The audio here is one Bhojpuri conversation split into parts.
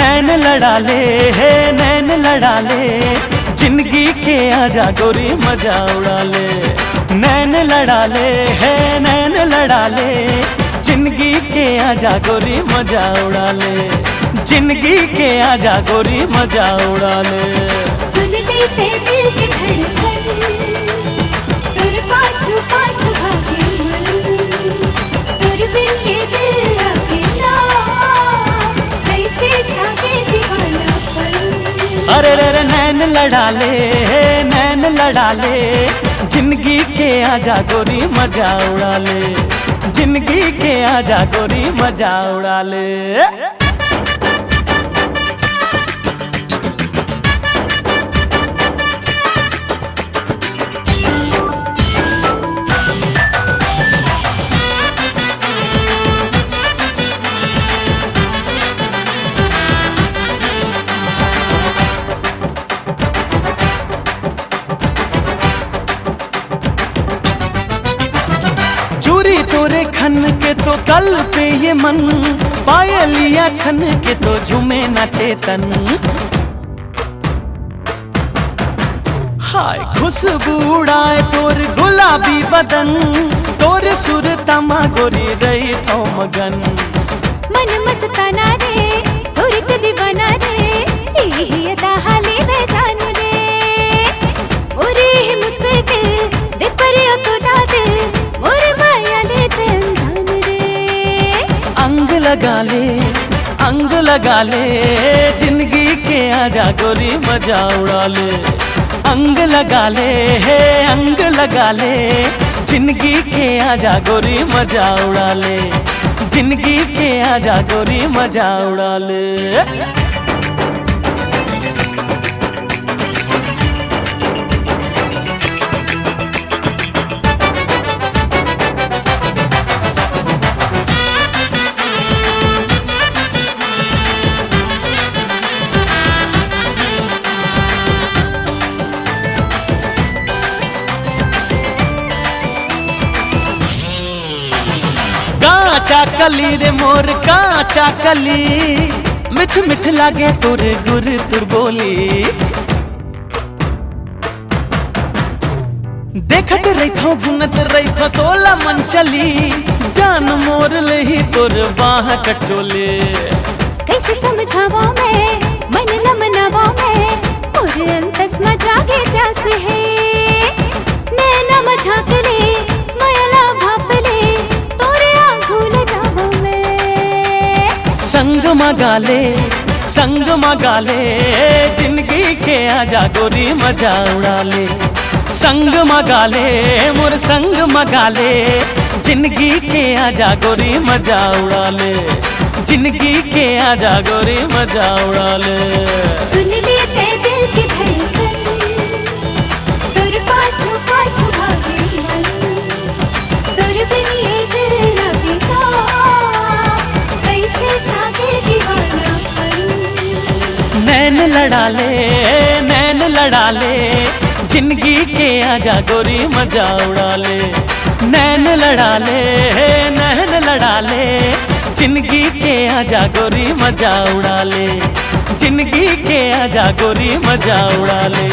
नैन लड़ा ले है नैन लड़ा ले, जिंदगी के आजा गोरी मजा उड़ा ले। नैन लड़ा ले है नैन लड़ा ले, जिंदगी के आजा गोरी मजा उड़ा ले। जिंदगी के आजा गोरी मजा उड़ा ले। सुन लेते दिल के धड़कन, तुर पाछू पाछू भागे मन, तुर बिन ये दिल अकेला कैसे जागे दीवानापन। अरे रे रे नैन लड़ा ले नैन लड़ा ले, जिंदगी के आजा गोरी मजा उड़ा ले। जिंदगी के आजा गोरी मजा उड़ा ले। चूरी तोरे खन के तो कल पे ये मन, पायलिया छन के तो झूमे नाचे तन। हाय खुशबू उड़ाए तोर गुलाबी बदन, तोर सुर तमा गोरी रही तो मगन। मन मस्ताना रे तोर के दीवाना रे, यही अदा हाले में जान रे। ओरे मुस्किल दे परियो तो दाद, मोर माया ले जान रे। अंग लगा ले, जिंदगी के आजा गोरी मजा उड़ा ले। अंग लगा ले है अंग लगा ले, जिंदगी के आजा गोरी मजा उड़ा ले। जिंदगी के आजा गोरी मजा उड़ा ले। काचा कली रे मोर काचा कली, मिठ मिठ लागे तुर गुर तुर बोली। देखत रही थो गुनत रही थो तोला मन चली, जान मोर लही तोर बाह कचोले। कैसे समझावा मैं मन लमनावा मैं, और अंतस मजागे प्यास है। नैना मझाक ले माया भाप ले, तोरे आँखों लगावा मैं। संग मगा ले, जिंदगी के आजा गोरी मजा उड़ा ले। संग मगा ले मोर संग मगा ले, जिंदगी के आजा गोरी मजा उड़ा ले। जिंदगी के आजा गोरी मजा उड़ा ले। सुन लेते दिल की धड़कन, तुर पाछू पाछू भागे मन, तुर बिन ये दिल लगेगा कैसे जागे दीवानापन। नैन लड़ा ले, जिंदगी के आजा गोरी मजा उड़ा ले। नैन लड़ा ले, जिंदगी के आजा गोरी मजा उड़ा ले। जिंदगी के आजा गोरी मजा उड़ा ले।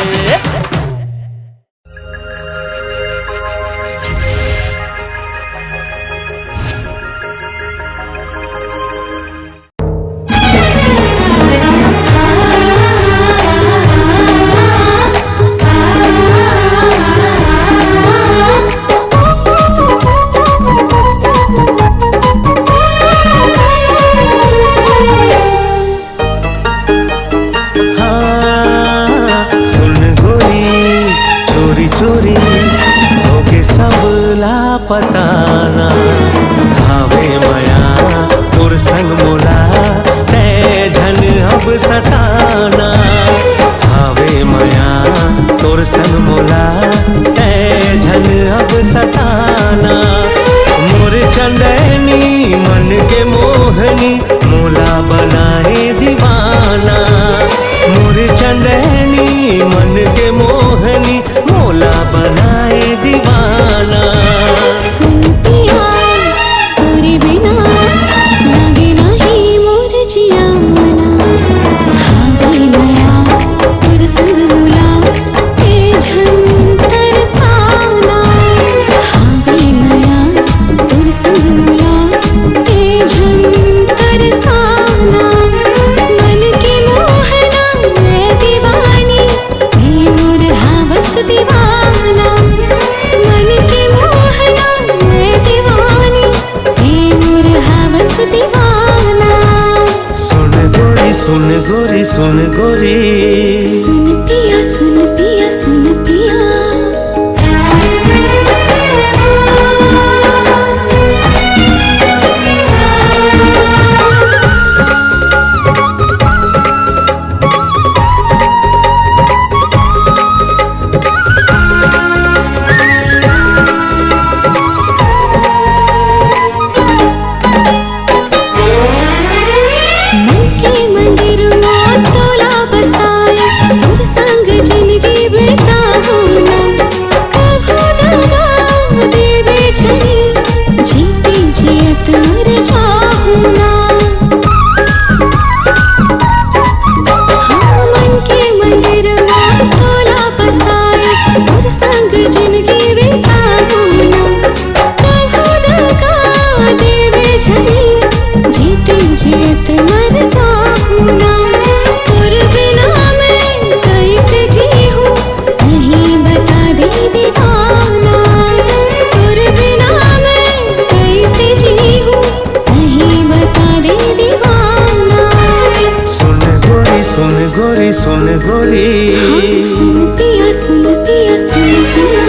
चोरी होगे सब लापताना, भावे मया तोर संग मोला तै झन अब सताना। भावे मया तोर संग मोला तै झन अब सताना। मोर चंदनी मन के मोहनी, मोला बनाए दीवाना। मोर चंदनी मन के मोहनी, मोला बनाए दीवाना। सुनती तोरे बिना लागे नहीं मोर जिया मना। गोरी। सुन पिया सुन पिया सुन पिया। सुन गोरी, हाँ, सुन पिया सुन पिया सुन पिया।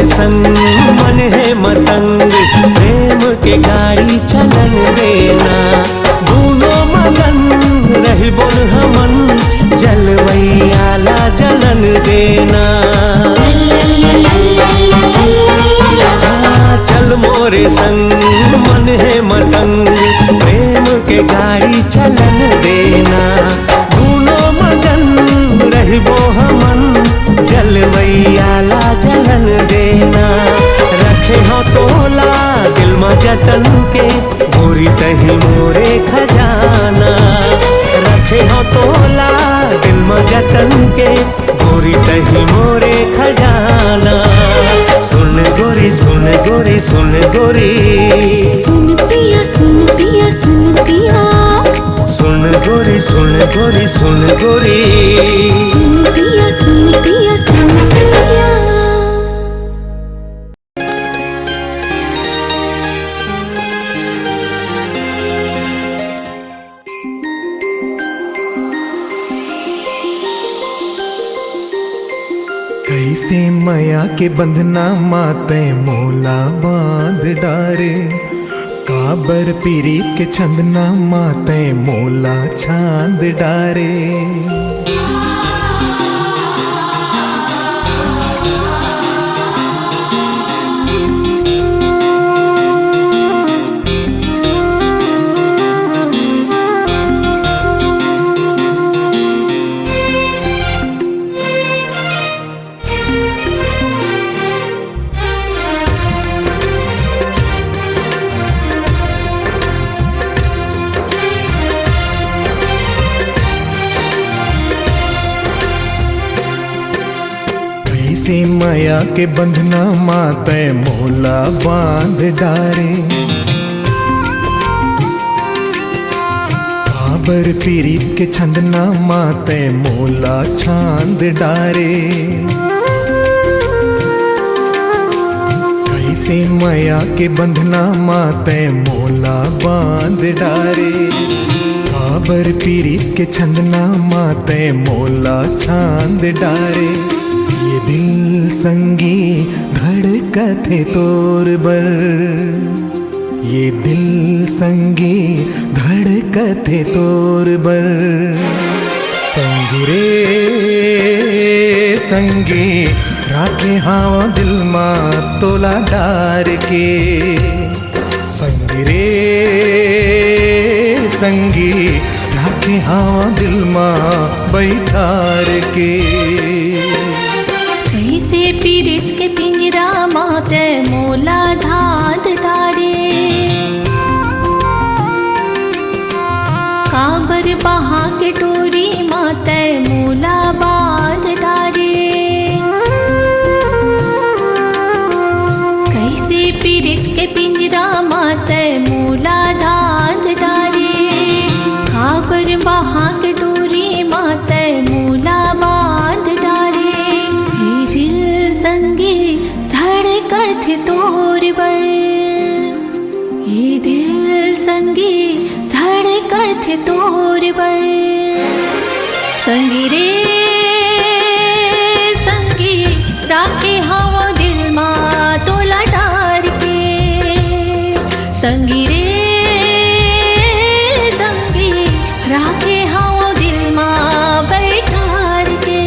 संग मन है मतंग, प्रेम के गाड़ी चलन देना। दोनों मगन रही बोल हमन, जलवैयाला जलन देना। चल मोरे संग मन है मतंग, प्रेम के गाड़ी चलन देना। दोनों मगन रही बो हमन, जलवैयाला जलन देना। रखे हो तोला दिल में जतन के, गोरी तही मोरे खजाना। रखे हो तोला दिल में जतन के, गोरी तही मोरे खजाना। सुन गोरी सुन गोरी सुन गोरी, सुन पिया सुन पिया सुन पिया। सुन गोरी सुन गोरी सुन गोरी, सुन पिया सुन पिया सुन पिया। कैसे माया के बंधना माते मोला बांध डारे। काबर पीरीत के छंदना माते मोला छांद डारे। कैसे माया के बंधना माते मोला बांध डारे। काबर पीरीत के छंदना माते मोला छांद डारे। कैसे माया के बंधना माते मोला बांध डारे। काबर पीरीत के छंदना माते मोला छांद डारे। ये दिल संगी धड़कते तोर बर, ये दिल संगी धड़कते तोर बर। संगी रे संगी राखे हाँ दिल माँ तोला डार के। संगी रे संगी राखे हाँ दिल माँ बैठार के। कैसे पीरित के पिंजरा माते मोला धाद डारे। काबर बहा के टोरी माते मोला बांध डारे। कथे तोर बल संगी रे संगी राखे हवा दिल मा तोला डार के संगी रे संगी राखे हवा दिल मा बैठार के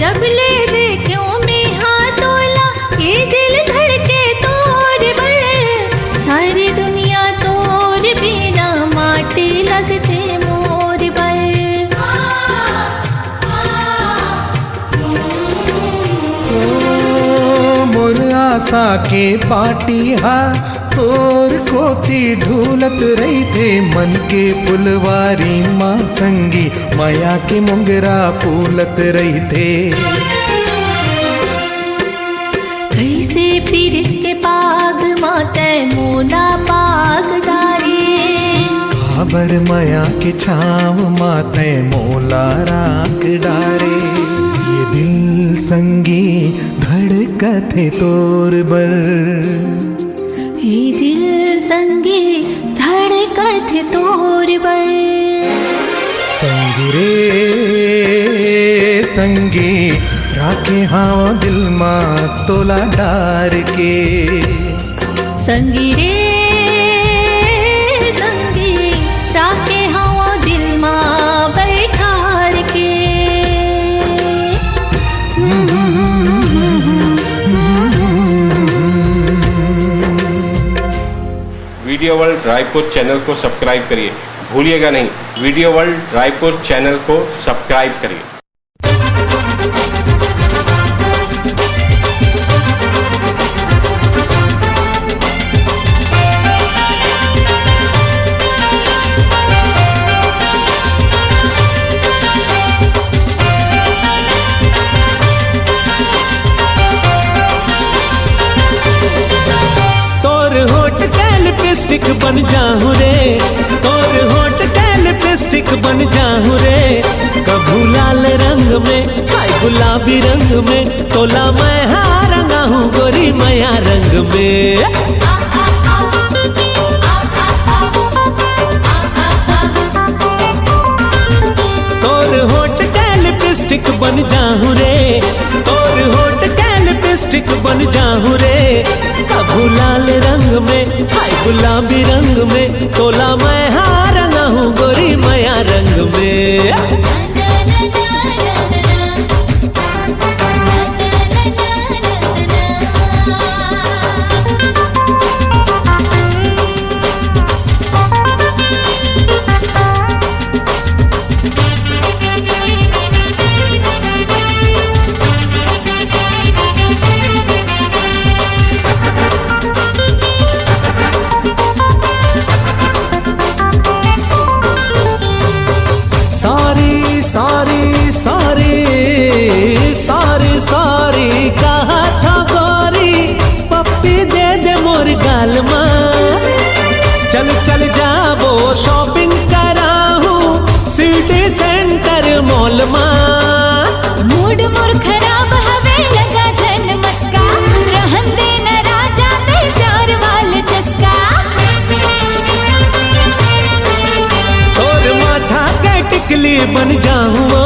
जब ले देखो में हाथोला ये दिल धड़के तोर बल सारी दुनिया तोर बिना माटी लगते मोर बल ओ मोर आशा के पाटी हा तोर कोती ढूलत रही थे मन के पुलवारी माँ संगी माया के मुंगरा फूलत रही थे कैसे पीरित के पाग माते मोना पाग डारी खबर माया के छाव माते मोला राख डारे ये दिल संगी धड़कते तोर बर ये दिल संगी धड़कत तोर बल संगी रे संगी राखे हाँ दिल माँ तोला डार के संगी रे संगी राखे हवा दिल मा बैठार के वीडियो वर्ल्ड रायपुर चैनल को सब्सक्राइब करिए, भूलिएगा नहीं, वीडियो वर्ल्ड रायपुर चैनल को सब्सक्राइब करिए। लिपस्टिक बन जाऊं रे तोर होठ के लिपस्टिक बन जाऊं रे कभू लाल रंग में हाय गुलाबी रंग में तोला मैं हाँ रंगा हूँ गोरी मैया रंग में तोर होठ के लिपस्टिक बन जाऊं रे तोर होठ के लिपस्टिक बन जाऊं रे कभू लाल रंग में हाय गुलाबी रंग में तोला मैं हाँ रंगा हूँ गोरी मैया रंग में सारी सारी सारी सारी सारी कहा था गोरी पप्पी दे दे मोर गाल माँ चल चल जाबो शॉपिंग कराहूँ सिटी सेंटर मॉल माँ मूड मोर खराब हवे लगा जन मस्का रहन देना राजा दे प्यार वाल चस्का तोर माथा के टिकली बन जाऊँ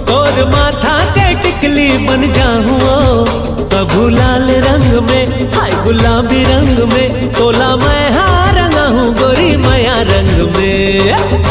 तोर माथा के टिकली बन जाऊँ कभू लाल रंग में हाय गुलाबी रंग में तोला मैं हाँ रंगा हूँ गोरी मैया रंग में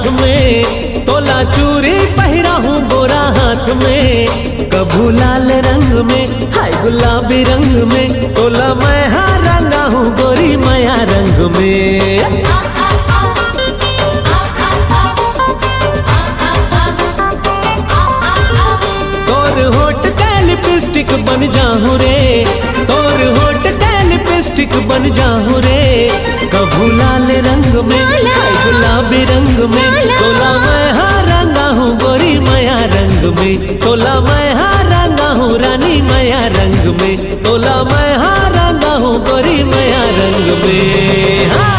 साथ में, तोला चूरी पहिरा हूँ गोरा हाथ में, कभू लाल रंग में हाय गुलाबी रंग में, तोला मैं हाँ रंगा हूँ गोरी माया रंग में। तोर होठ का लिपस्टिक बन जाऊं रे, तोर होठ का लिपस्टिक बन जाऊं रे, कभू लाल रंग में हाय गुलाबी रंग में, तोला मैं हाँ रंगा हूँ गोरी माया रंग में, तोला मैं हाँ रंगा हूँ रानी माया रंग में, तोला मैं हाँ रंगा हूँ गोरी माया रंग में। हाँ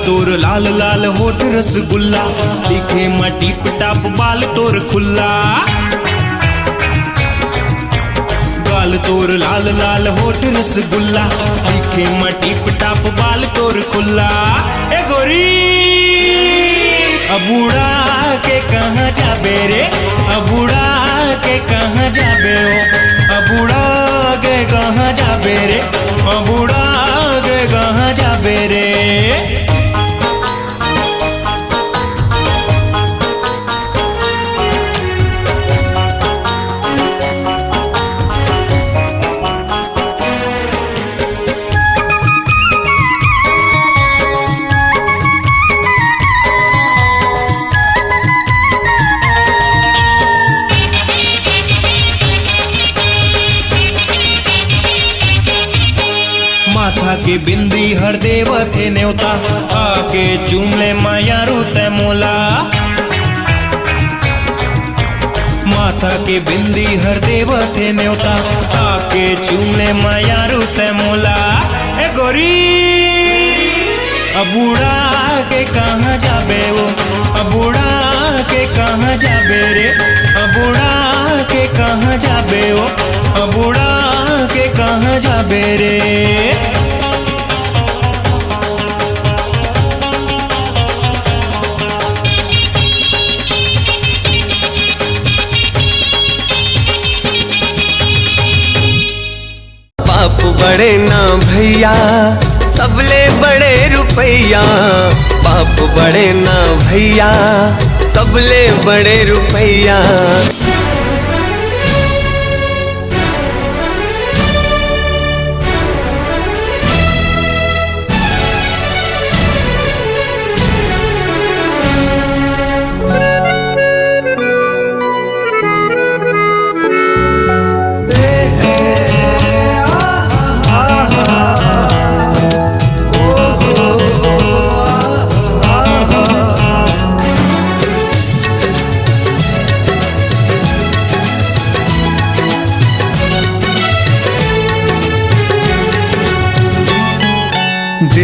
तोर लाल लाल होठ रसगुल्ला, दिखे मटी पटाप बाल तोर खुल्ला, गाल तोर लाल लाल होठ रसगुल्ला, दिखे मटी पटाप बाल तोर खुल्ला। ए गोरी अब उड़ा के कहाँ जाबे रे, अब उड़ा के कहाँ जाबे हो, अब उड़ा के कहाँ जाबे रे, अब उड़ा के कहाँ जाबे रे। माथा के बिंदी हर देवते न्योता, आके चूम ले माया रूते मोला, माथा के बिंदी हर देवते न्योता, आके चूम ले माया रूते मोला। ए गोरी अब उड़ा के कहाँ जाबे वो, अब उड़ा के कहाँ जाबे रे, अब उड़ा के कहाँ जाबे वो, अब उड़ा के कहाँ जाबे रे। बाप बड़े ना भैया सबले बड़े रुपैया, बाप बड़े ना भैया सबले बड़े रुपैया।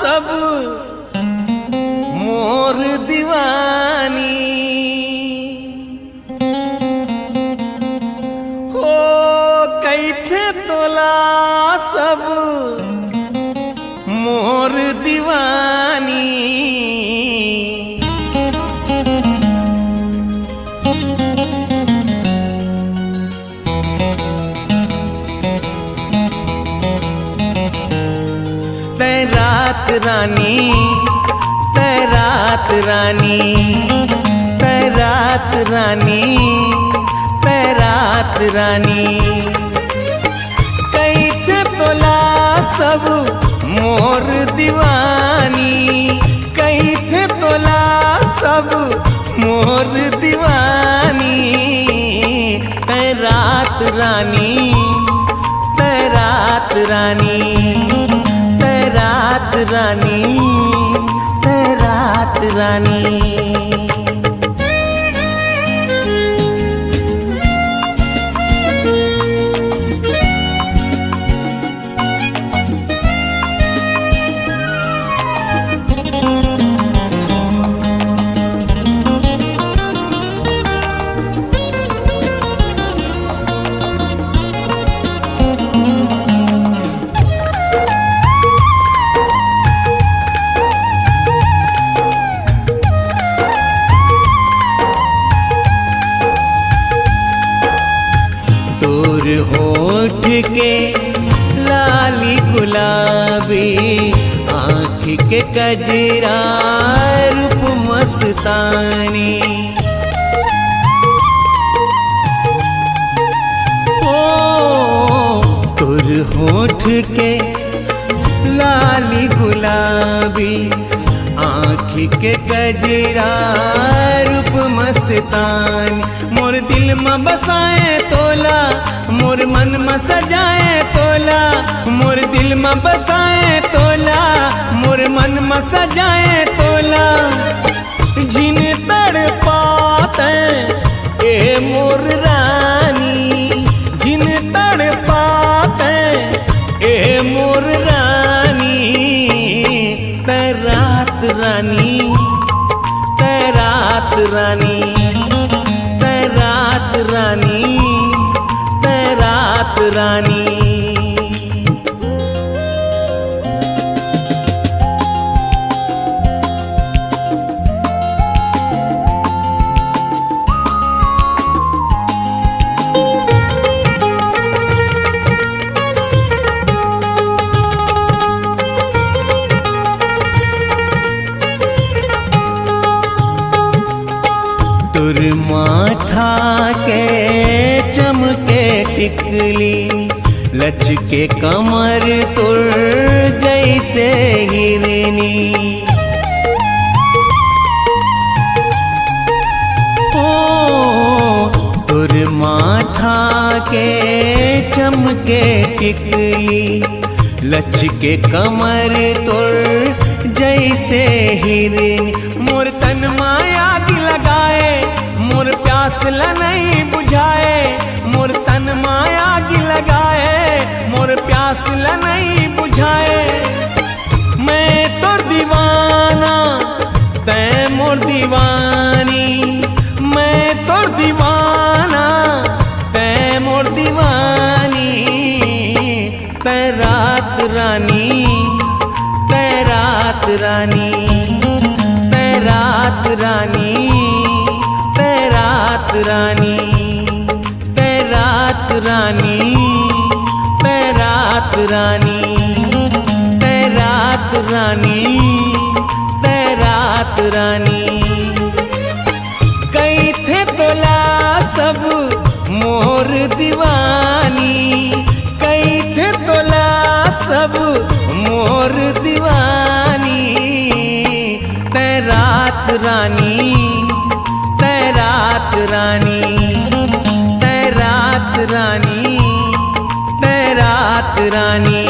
सब मोर दीवानी हो कैथे तोला सब मोर दीवानी तैरात रानी तैरात रानी तैरात रानी तैरात रानी कैथे तोला सब मोर दीवानी कैथे तोला सब मोर दीवानी तैरात रानी तैरात रानी तैरात रानी तैरात रानी तोर होठ के लाली गुलाबी आँख के कजरा रूप मस्तानी ओ तोर होठ के लाली गुलाबी आँख के कजरा रूप मस्तानी मोर दिल में बसाए तोला मोर मन में सजाए तोला मोर दिल में बसाए तोला मोर मन में सजाए तोला जिन तड़ पाते ए मोर रानी जिन तड़ पाते ए मोर रानी तैरात रानी तैरात रानी तैरात रानी तैरात रानी तुर माथा के चमके टिकली लचके कमर तुर जैसे हिरनी ओ तुर माथा के चमके टिकली लचके कमर तुर जैसे हिरनी मोर तन माया लगाए मोर प्यास ला नहीं बुझाए मोर तन माया की लगाए मोर प्यास ला नहीं बुझाए मैं तोर दीवाना तै मोर दीवानी मैं तोर दीवाना तै मोर दीवानी तैरात रानी तैरात रानी तैरात रानी तैरात रानी तैरात रानी तैरात रानी तैरात रानी तैरात रानी कैथे तोला सब मोर दीवानी कैथे तोला सब मोर दीवानी तैरात रानी तैरात रानी तैरात रानी तैरात रानी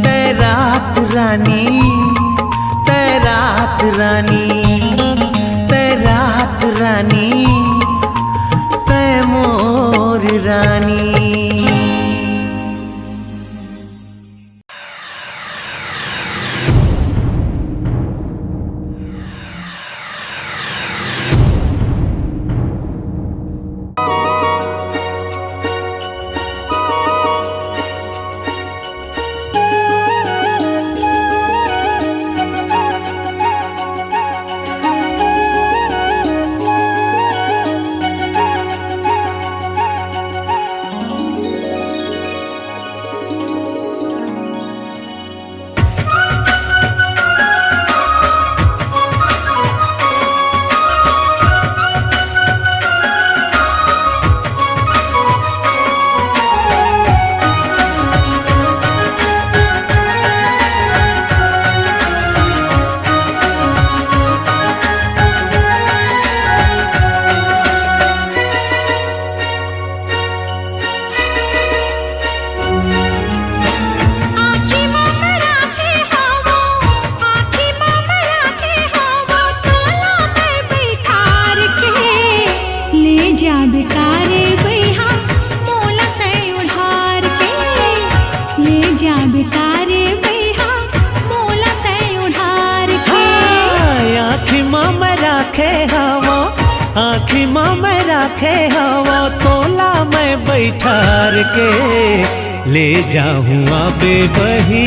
तैरात रानी तैरात रानी तैरात रानी तैमोर रानी। आँखी माँ में राखे हवा तोला मैं बैठार के ले जाऊँ आबे बही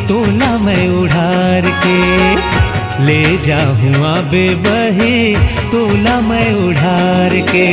तोला मैं उड़ार के ले जाऊँ आबे बही तोला मैं उड़ार के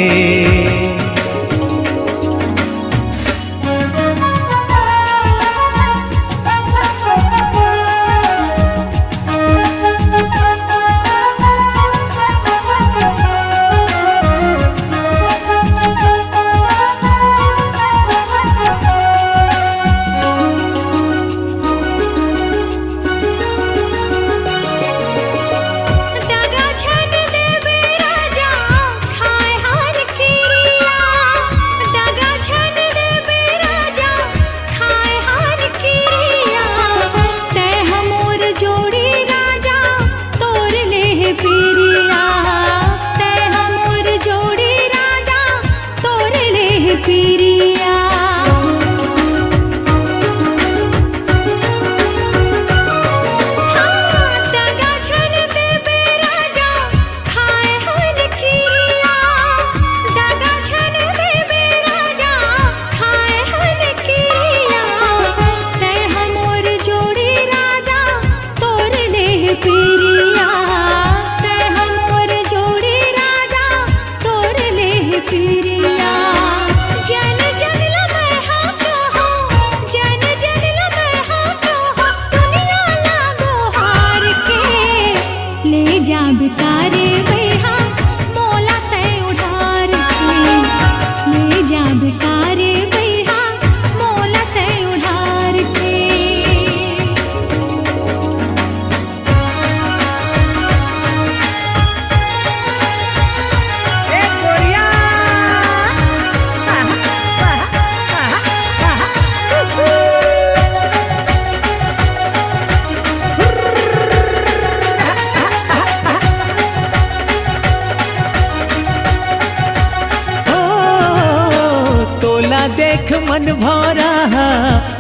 देख मन भौरा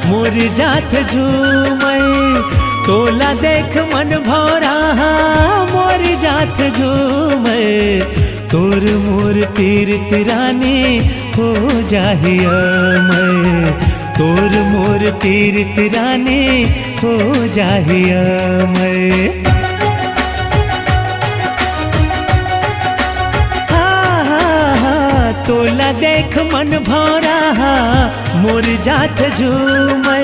मोर जात झूमै तोला देख मन भौरा मोर जात झूमै तोर मोर तीर तिरानी हो जाहिया मैं तोर मोर तीर तिरानी हो जाहिया मैं तोला देख मन भौरा मोर जात झूमै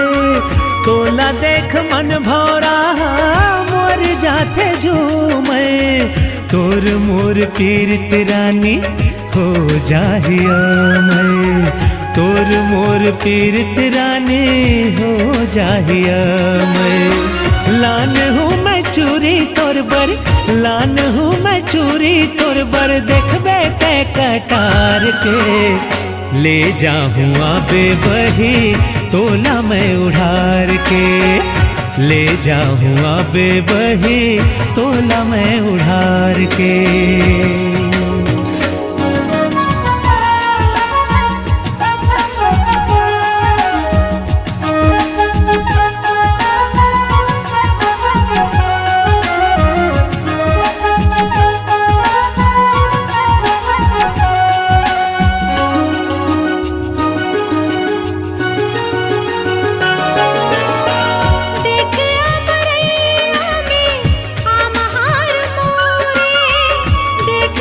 तोला देख मन भौरा मोर जात झूमै तोर मोर पीर तिरानी हो जाहिया मैं तोर मोर पीर तिरानी हो जाहिया मैं लान हूँ मैं चूरी तोर बर लान हूँ मैं चूरी तोर बर देखबे ते कटार के ले जाऊँ आबे बही तोला मैं उड़ार के ले जाऊँ आबे बही तोला मैं उड़ार के देख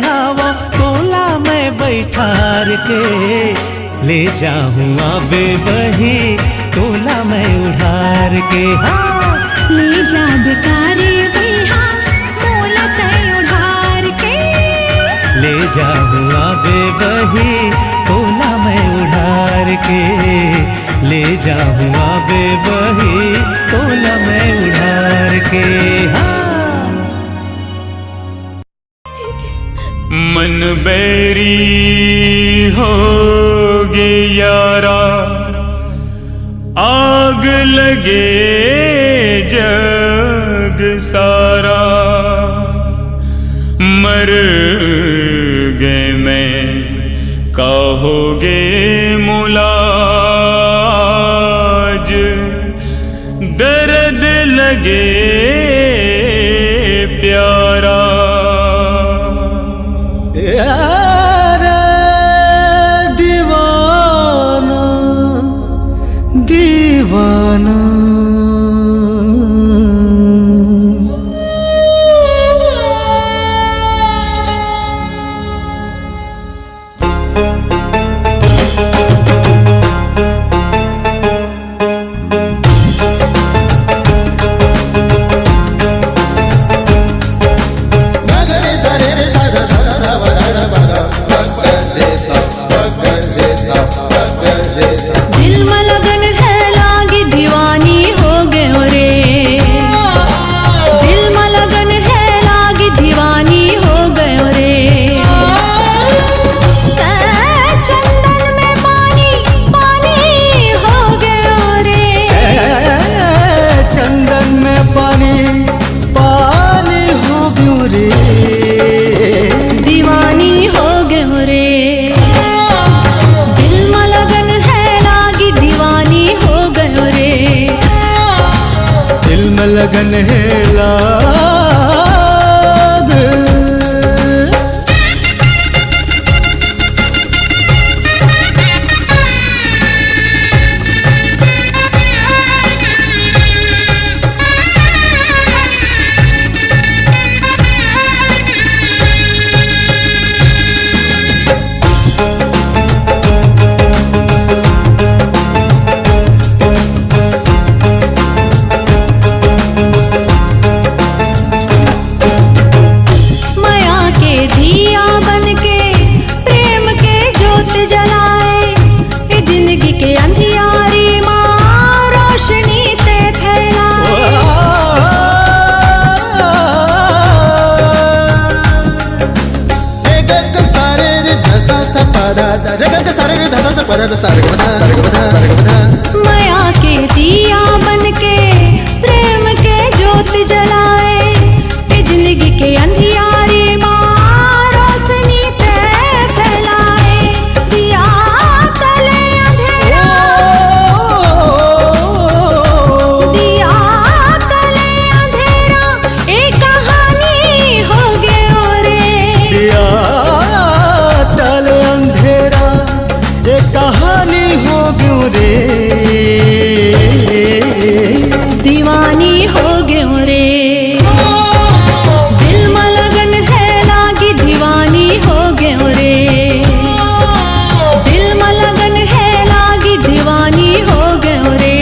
हवा तोला में बैठार के, ले जाऊं आबे बही तोला में उधार के। हाँ ले जा बेकारे भैया मोला कई उधार के, ले जाऊं आबे बही तोला में उधार के, ले जाऊं आबे बही तोला में उधार के। हाँ मन बैरी हो गे यारा, आग लगे जग सारा, मर गए मैं कहोगे मुलाज, दर्द लगे प्यारा। यारा दीवाना दीवाना, दिल में लगन है लागी दीवानी हो गए रे, दिल में लगन है लागी दीवानी हो गए रे। चंदन में पानी पानी हो गए रे, चंदन में पानी पानी हो गयो रे, दीवानी हो गए रे। दिल में लगन है लागी दीवानी हो गए रे, दिल में लगन है लाग। माया के दिया बन के प्रेम के जोत जलाए, ये जिंदगी के अंधियारी माँ रोशनी ते फैलाए। माया के दिया बन के प्रेम के जोत जलाए, ये जिंदगी के अंधियारी माँ रोशनी ते फैलाए। दिया तले अंधेरा, दिया तले अंधेरा, एक कहानी हो गए रे। दिया तल अंधेरा ये कहानी हो गयो रे, दीवानी हो गए रे। दिल में लगन है लागी दीवानी हो गए रे, दिल में लगन है लागी दीवानी हो गए रे।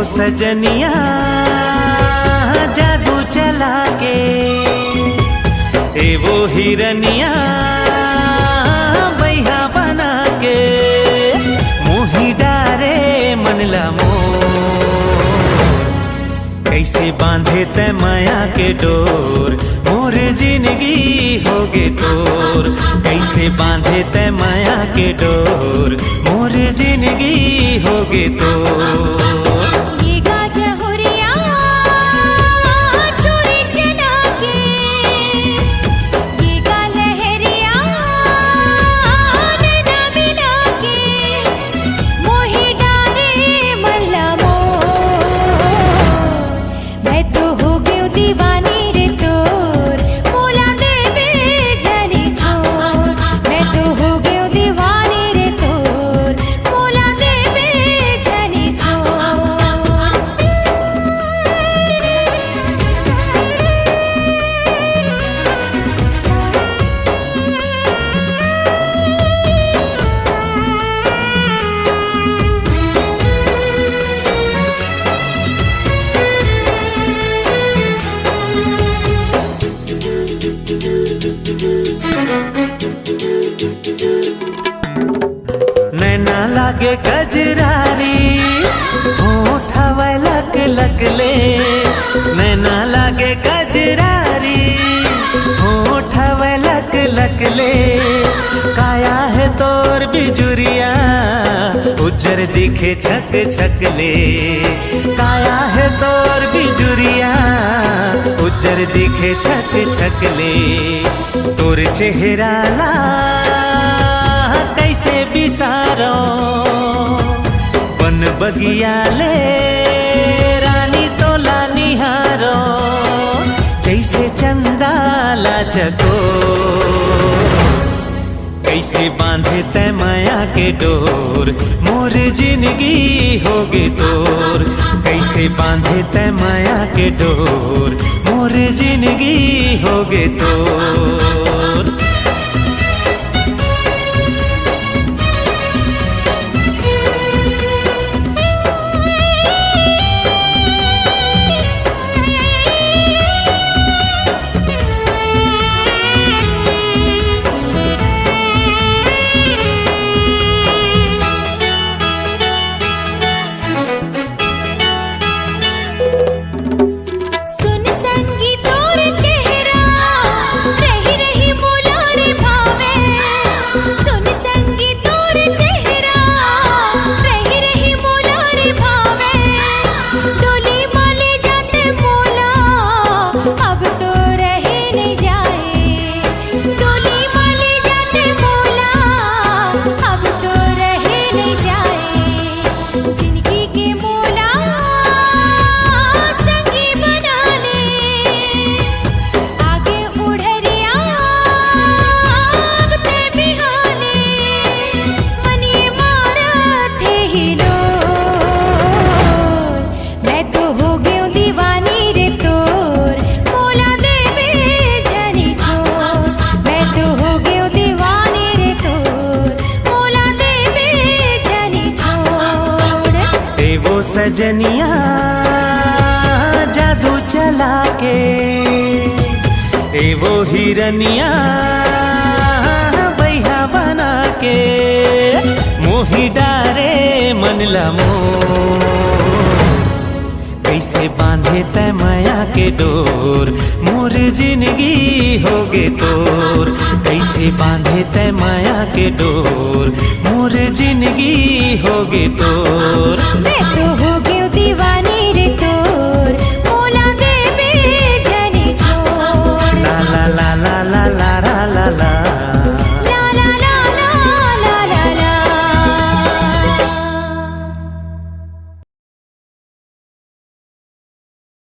सजनिया जादू चला के, ए वो हिरनिया बैहा बना के, मोही डारे मनला कैसे बांधे तै माया के डोर, मोर जिंदगी होगे तोर। कैसे बांधे तै माया के डोर, मोर जिंदगी होगे तोर। ये गाजहुरिया छोरी चना के, ये गालहरिया नैना बिना के, मोही डारे मल्ला मैं तो हो गई दीवानी रे तोर, मोला देवे जनी छोर। मैं तो हो गई दीवानी रे तोर, मोला देवे जनी छोर। नैना लागे गजरारी, होठवा लक लक ले। नैना लागे गजरारी, होठवा लक लक ले। काया है तोर बिजुरिया, उज्जर दिखे छक छक ले। काया है तोर बिजुरिया, उज्जर दिखे छक छक ले। तोर चेहरा ला कैसे बिसारो, बन बगिया ले रानी तो लानिहारो। जैसे चंदा ला जगो, कैसे बांधे तै माया के डोर, मोर जिंदगी होगे तोर। कैसे बांधे तै माया के डोर, मोर जिंदगी होगे तोर। सुन संगी तोर चेहरा, रही रही मोला रे भावे। सुन संगी तोर चेहरा, रही रही मोला रे भावे। डोली माले जाते मोला, अब तो रहे नहीं जाए। डोली माले जाते मोला, अब तो रहे नहीं जाए। जिंदगी के मोला संगी बना ले, आगे उड़रिया अब ते बिहाने। मनिए मारा थे हिलो, मैं तो हो गई दीवानी रे तोर, मोला देवे जनी छोर। मैं तो हो गई दीवानी रे तोर, मोला देवे जनी छोर। ए वो सजनिया जादू चला के, ए वो हिरनिया बैहा बना के, मोही डारे मनला कैसे बांधे तै माया के डोर, मोर जिंदगी होगे तोर। कैसे बांधे तै माया के डोर, मोर जिंदगी होगे तोर। मैं तो हो गई दीवानी